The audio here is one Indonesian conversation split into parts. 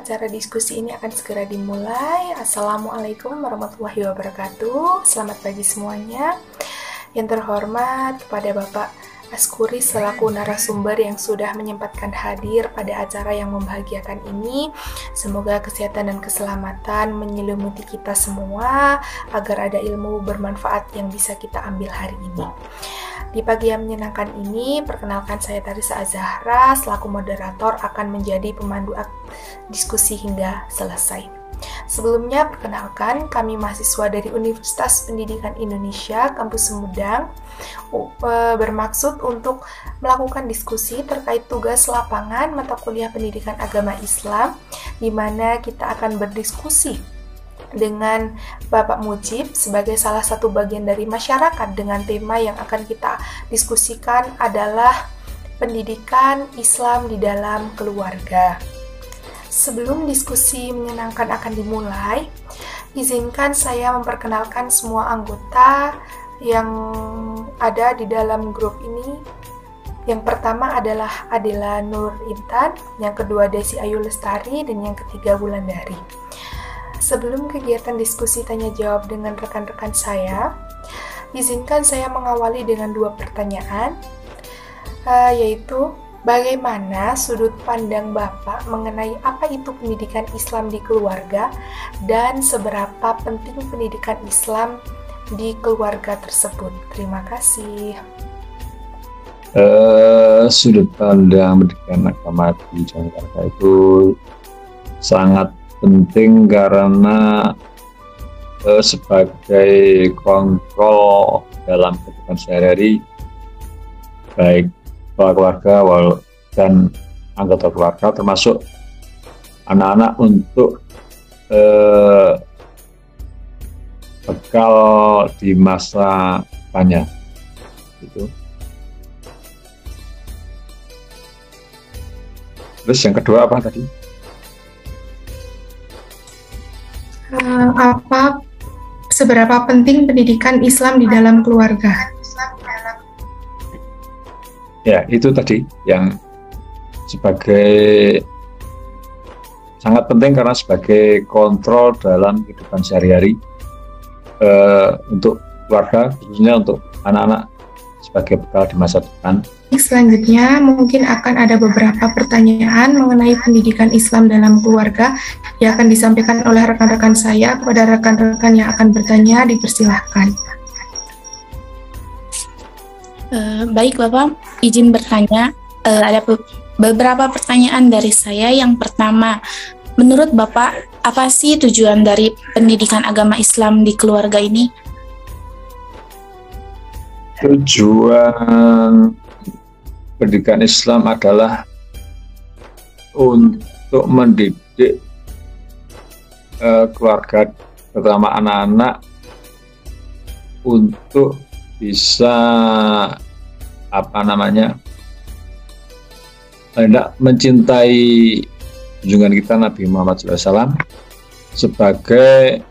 acara diskusi ini akan segera dimulai. Assalamualaikum warahmatullahi wabarakatuh. Selamat pagi semuanya. Yang terhormat kepada Bapak Askuri selaku narasumber yang sudah menyempatkan hadir pada acara yang membahagiakan ini. Semoga kesehatan dan keselamatan menyelimuti kita semua agar ada ilmu bermanfaat yang bisa kita ambil hari ini. Di pagi yang menyenangkan ini, perkenalkan saya Tarisa Azahra selaku moderator akan menjadi pemandu diskusi hingga selesai. Sebelumnya, perkenalkan kami mahasiswa dari Universitas Pendidikan Indonesia Kampus Sumedang bermaksud untuk melakukan diskusi terkait tugas lapangan mata kuliah pendidikan agama Islam, di mana kita akan berdiskusi dengan Bapak Mujib sebagai salah satu bagian dari masyarakat dengan tema yang akan kita diskusikan adalah pendidikan Islam di dalam keluarga. Sebelum diskusi menyenangkan akan dimulai, izinkan saya memperkenalkan semua anggota yang ada di dalam grup ini. Yang pertama adalah Adela Nur Intan, yang kedua Desi Ayu Lestari, dan yang ketiga Wulandari. Sebelum kegiatan diskusi tanya jawab dengan rekan-rekan saya, izinkan saya mengawali dengan dua pertanyaan, yaitu bagaimana sudut pandang Bapak mengenai apa itu pendidikan Islam di keluarga dan seberapa penting pendidikan Islam di keluarga tersebut. Terima kasih. Sudut pandang pendidikan agama di Jakarta itu sangat penting karena sebagai kontrol dalam kehidupan sehari-hari baik keluarga dan anggota keluarga termasuk anak-anak untuk bekal di masa depannya gitu. Terus yang kedua apa tadi? Seberapa penting pendidikan Islam di dalam keluarga? Ya, itu tadi yang sebagai sangat penting karena sebagai kontrol dalam kehidupan sehari-hari untuk keluarga, khususnya untuk anak-anak sebagai bekal di masa depan. Selanjutnya mungkin akan ada beberapa pertanyaan mengenai pendidikan Islam dalam keluarga yang akan disampaikan oleh rekan-rekan saya kepada rekan-rekan yang akan bertanya. Dipersilahkan. Baik Bapak, izin bertanya. Ada beberapa pertanyaan dari saya. Yang pertama, menurut Bapak, apa sih tujuan dari pendidikan agama Islam di keluarga ini? Tujuan pendidikan Islam adalah untuk mendidik keluarga, terutama anak-anak, untuk bisa hendak mencintai junjungan kita Nabi Muhammad SAW sebagai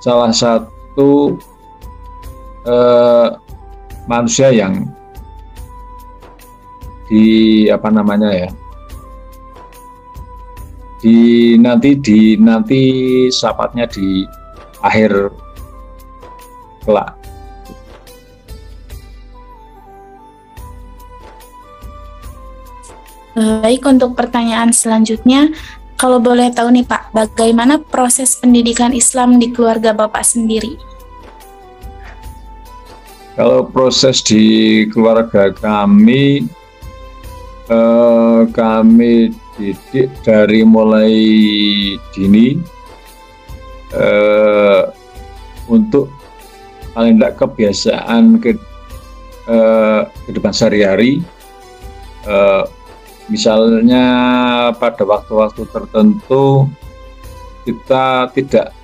salah satu manusia yang nanti sahabatnya di akhir kelak. Baik, untuk pertanyaan selanjutnya, kalau boleh tahu nih Pak, bagaimana proses pendidikan Islam di keluarga Bapak sendiri? Kalau proses di keluarga kami didik dari mulai dini untuk paling tidak kebiasaan kehidupan sehari-hari. Misalnya pada waktu-waktu tertentu kita tidak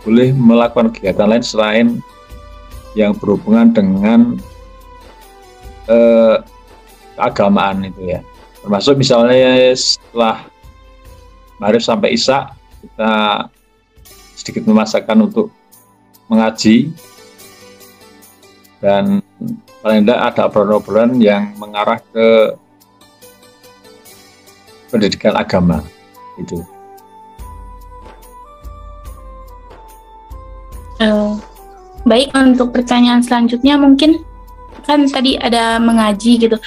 boleh melakukan kegiatan lain selain yang berhubungan dengan keagamaan itu ya. Termasuk misalnya setelah maghrib sampai isya kita sedikit memaksakan untuk mengaji, dan paling tidak ada obrolan-obrolan yang mengarah ke pendidikan agama itu. Baik, untuk pertanyaan selanjutnya mungkin kan tadi ada mengaji gitu.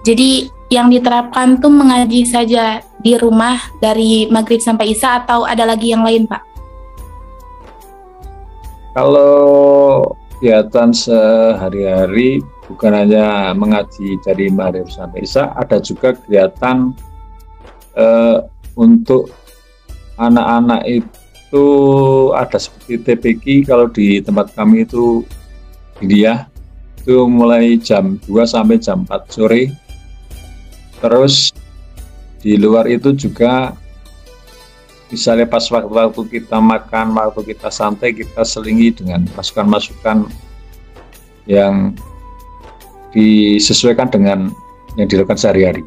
Jadi yang diterapkan tuh mengaji saja di rumah dari maghrib sampai isya atau ada lagi yang lain, Pak? Kalau kegiatan sehari-hari bukan hanya mengaji dari maghrib sampai isya, ada juga kegiatan untuk anak-anak itu ada seperti TPQ. Kalau di tempat kami itu dia itu mulai jam 2 sampai jam 4 sore. Terus di luar itu juga misalnya pas waktu-waktu kita makan, waktu kita santai, kita selingi dengan masukan-masukan yang disesuaikan dengan yang dilakukan sehari-hari.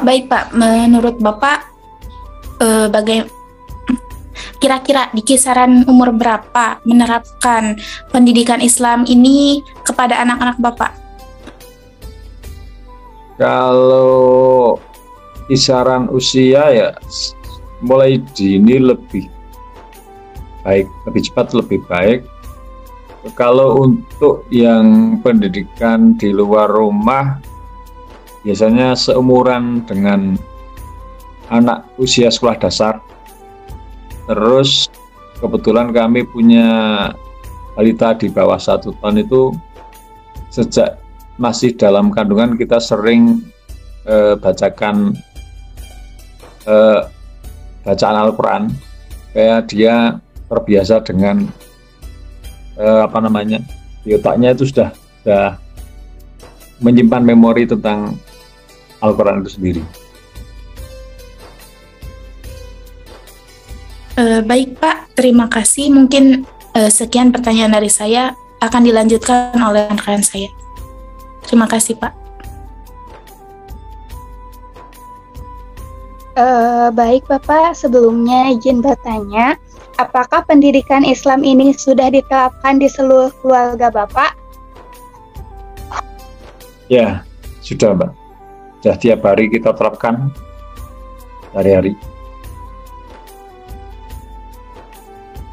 Baik Pak, menurut Bapak kira-kira di kisaran umur berapa menerapkan pendidikan Islam ini kepada anak-anak Bapak? Kalau kisaran usia ya mulai dini lebih baik, lebih cepat lebih baik. Kalau untuk yang pendidikan di luar rumah biasanya seumuran dengan anak usia sekolah dasar. Terus kebetulan kami punya balita di bawah 1 tahun itu sejak masih dalam kandungan kita sering bacakan bacaan Al-Quran, kayak dia terbiasa dengan di otaknya itu sudah menyimpan memori tentang Al-Quran itu sendiri. Baik Pak, terima kasih. Mungkin sekian pertanyaan dari saya, akan dilanjutkan oleh rekan saya. Terima kasih Pak. Baik Bapak, sebelumnya izin bertanya, apakah pendidikan Islam ini sudah diterapkan di seluruh keluarga Bapak? Ya, sudah Mbak. Sudah tiap hari kita terapkan hari-hari.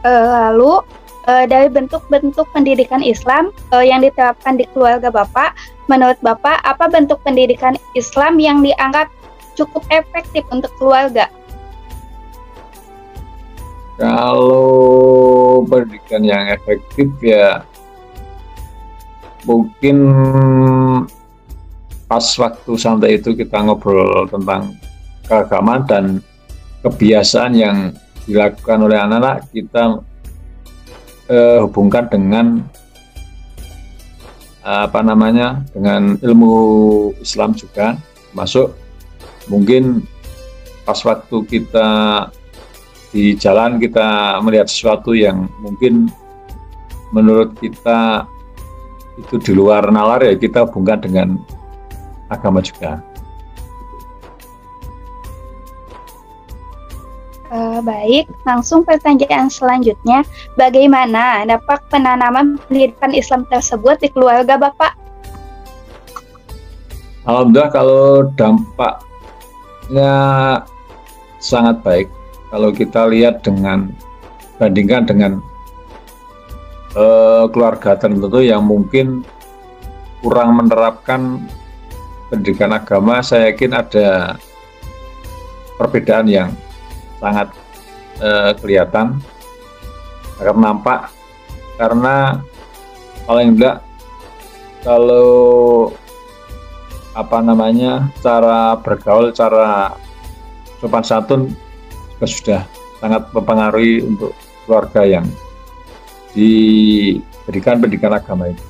Lalu dari bentuk-bentuk pendidikan Islam yang diterapkan di keluarga Bapak, menurut Bapak apa bentuk pendidikan Islam yang dianggap cukup efektif untuk keluarga? Kalau pendidikan yang efektif ya mungkin pas waktu santai itu kita ngobrol tentang keagamaan dan kebiasaan yang dilakukan oleh anak-anak, kita hubungkan dengan dengan ilmu Islam juga, masuk mungkin pas waktu kita di jalan kita melihat sesuatu yang mungkin menurut kita itu di luar nalar, ya kita hubungkan dengan agama juga. Baik, langsung pertanyaan selanjutnya, bagaimana dampak penanaman pendidikan Islam tersebut di keluarga Bapak? Alhamdulillah kalau dampaknya sangat baik. Kalau kita lihat bandingkan dengan keluarga tertentu yang mungkin kurang menerapkan pendidikan agama, saya yakin ada perbedaan yang sangat kelihatan, akan nampak, karena paling enggak kalau cara bergaul, cara sopan santun juga sudah sangat mempengaruhi untuk keluarga yang diberikan pendidikan agama itu.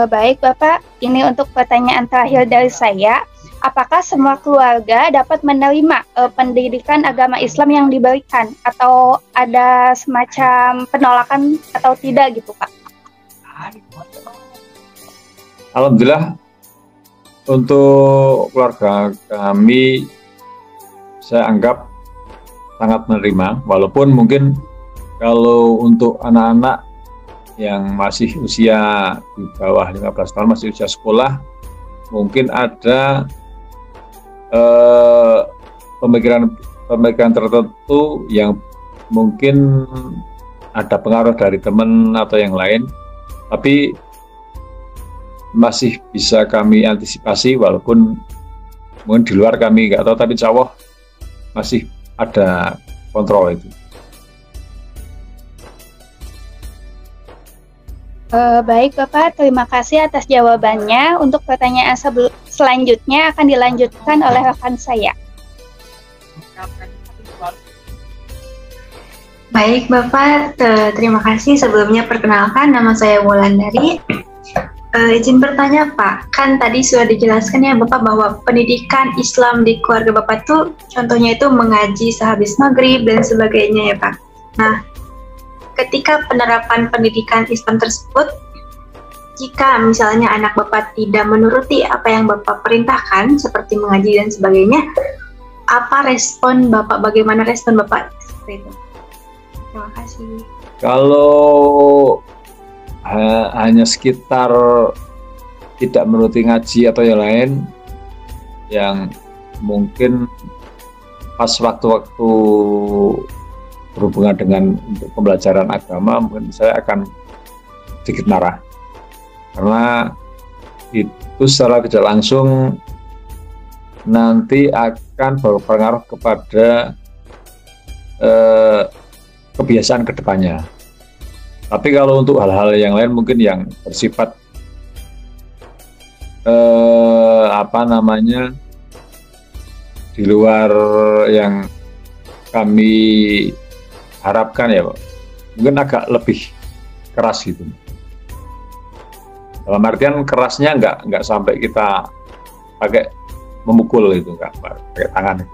Baik Bapak, ini untuk pertanyaan terakhir dari saya. Apakah semua keluarga dapat menerima pendidikan agama Islam yang diberikan, atau ada semacam penolakan atau tidak gitu Pak? Alhamdulillah untuk keluarga kami saya anggap sangat menerima, walaupun mungkin kalau untuk anak-anak yang masih usia di bawah 15 tahun, masih usia sekolah, mungkin ada pemikiran tertentu yang mungkin ada pengaruh dari teman atau yang lain, tapi masih bisa kami antisipasi, walaupun mungkin di luar kami nggak tahu, tapi insya Allah masih ada kontrol itu. Baik Bapak, terima kasih atas jawabannya. Untuk pertanyaan selanjutnya akan dilanjutkan oleh rekan saya. Baik Bapak, terima kasih. Sebelumnya perkenalkan, nama saya Wulandari. Izin bertanya Pak, kan tadi sudah dijelaskan ya Bapak bahwa pendidikan Islam di keluarga Bapak tuh contohnya itu mengaji sehabis maghrib dan sebagainya ya Pak. Nah, ketika penerapan pendidikan Islam tersebut, jika misalnya anak Bapak tidak menuruti apa yang Bapak perintahkan seperti mengaji dan sebagainya, apa respon Bapak, bagaimana respon Bapak seperti itu? Terima kasih. Kalau hanya sekitar tidak menuruti ngaji atau yang lain, yang mungkin pas waktu-waktu berhubungan dengan untuk pembelajaran agama, mungkin saya akan sedikit marah, karena itu secara tidak langsung nanti akan berpengaruh kepada kebiasaan kedepannya. Tapi kalau untuk hal-hal yang lain mungkin yang bersifat di luar yang kami harapkan ya Pak, mungkin agak lebih keras gitu. Dalam artian kerasnya nggak sampai kita pakai memukul gitu, nggak pakai tangan gitu.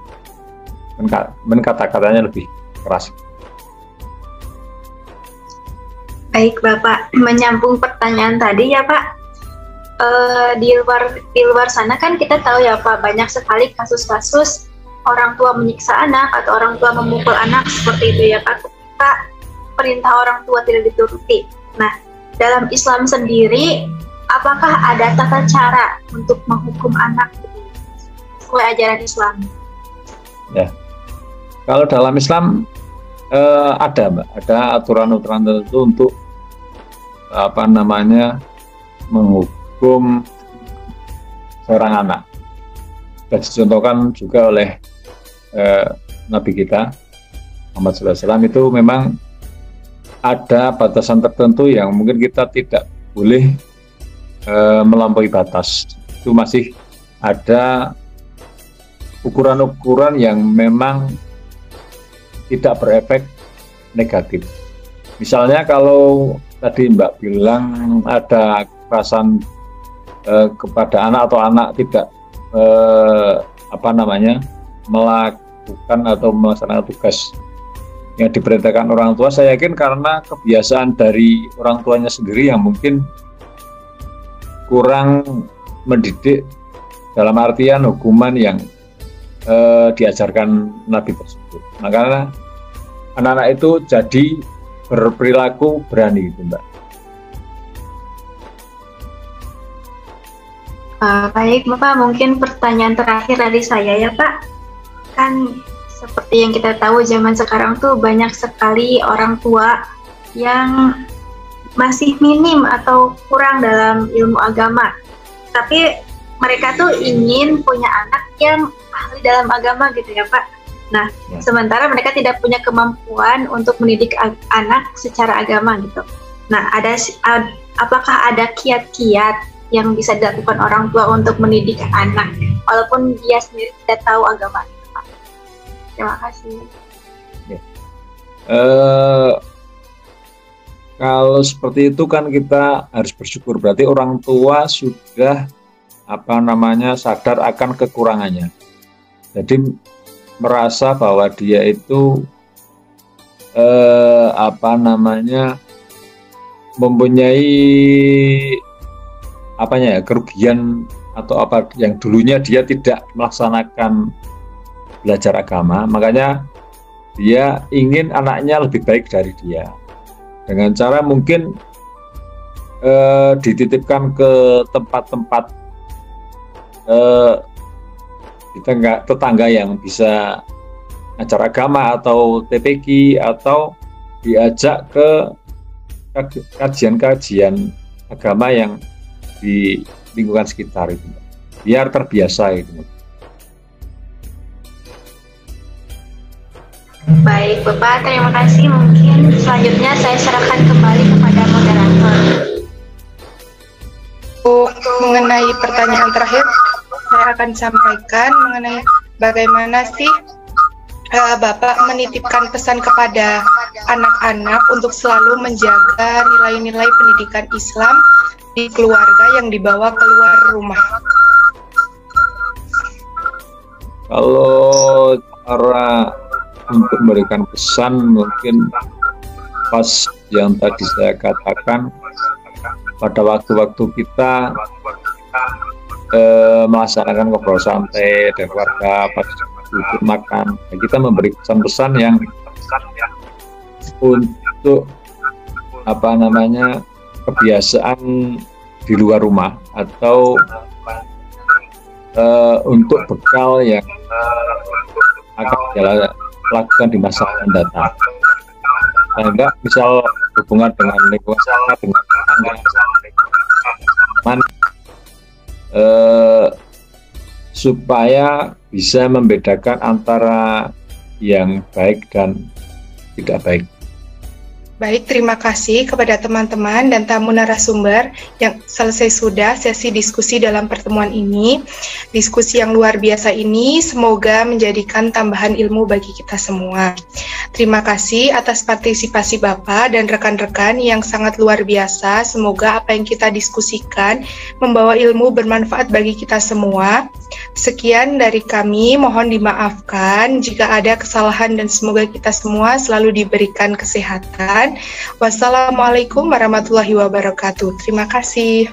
Kata-katanya lebih keras. Baik Bapak, menyambung pertanyaan tadi ya Pak, di luar sana kan kita tahu ya Pak, banyak sekali kasus-kasus orang tua menyiksa anak atau orang tua memukul anak seperti itu ya Pak, ketika perintah orang tua tidak dituruti. Nah, dalam Islam sendiri, apakah ada tata cara untuk menghukum anak sesuai ajaran Islam? Ya, kalau dalam Islam ada Mbak, ada aturan-aturan tertentu untuk menghukum seorang anak. Sudah dicontohkan juga oleh Nabi kita Muhammad SAW. Itu memang ada batasan tertentu yang mungkin kita tidak boleh melampaui batas. Itu masih ada ukuran-ukuran yang memang tidak berefek negatif. Misalnya kalau tadi Mbak bilang ada kekerasan kepada anak atau anak tidak melakukan atau melaksanakan tugas yang diperintahkan orang tua, saya yakin karena kebiasaan dari orang tuanya sendiri yang mungkin kurang mendidik dalam artian hukuman yang diajarkan Nabi tersebut. Makanya anak-anak itu jadi berperilaku berani gitu Mbak. Baik Bapak, mungkin pertanyaan terakhir dari saya ya Pak. Kan seperti yang kita tahu zaman sekarang tuh banyak sekali orang tua yang masih minim atau kurang dalam ilmu agama. Tapi mereka tuh ingin punya anak yang ahli dalam agama gitu ya Pak. Nah, sementara mereka tidak punya kemampuan untuk mendidik anak secara agama gitu. Nah, apakah ada kiat-kiat yang bisa dilakukan orang tua untuk mendidik anak walaupun dia sendiri tidak tahu agama gitu Pak? Terima kasih. Kalau seperti itu kan kita harus bersyukur, berarti orang tua sudah sadar akan kekurangannya. Jadi merasa bahwa dia itu mempunyai kerugian atau apa yang dulunya dia tidak melaksanakan belajar agama, makanya dia ingin anaknya lebih baik dari dia dengan cara mungkin dititipkan ke tempat-tempat tetangga yang bisa acara agama atau TPQ, atau diajak ke kajian-kajian agama yang di lingkungan sekitar itu, biar terbiasa itu. Baik Bapak, terima kasih. Mungkin selanjutnya saya serahkan kembali kepada moderator. Mengenai pertanyaan terakhir, saya akan sampaikan mengenai bagaimana sih Bapak menitipkan pesan kepada anak-anak untuk selalu menjaga nilai-nilai pendidikan Islam di keluarga yang dibawa keluar rumah. Kalau cara untuk memberikan pesan, mungkin pas yang tadi saya katakan, pada waktu-waktu kita melaksanakan ngobrol santai dan keluarga pas duduk makan, kita memberi pesan-pesan yang untuk kebiasaan di luar rumah, atau untuk bekal yang akan lakukan di masa akan datang. Sehingga misal hubungan dengan lingkungan, dengan teman, supaya bisa membedakan antara yang baik dan tidak baik. Baik, terima kasih kepada teman-teman dan tamu narasumber yang selesai sudah sesi diskusi dalam pertemuan ini. Diskusi yang luar biasa ini semoga menjadikan tambahan ilmu bagi kita semua. Terima kasih atas partisipasi Bapak dan rekan-rekan yang sangat luar biasa. Semoga apa yang kita diskusikan membawa ilmu bermanfaat bagi kita semua. Sekian dari kami, mohon dimaafkan jika ada kesalahan dan semoga kita semua selalu diberikan kesehatan. Wassalamualaikum warahmatullahi wabarakatuh. Terima kasih.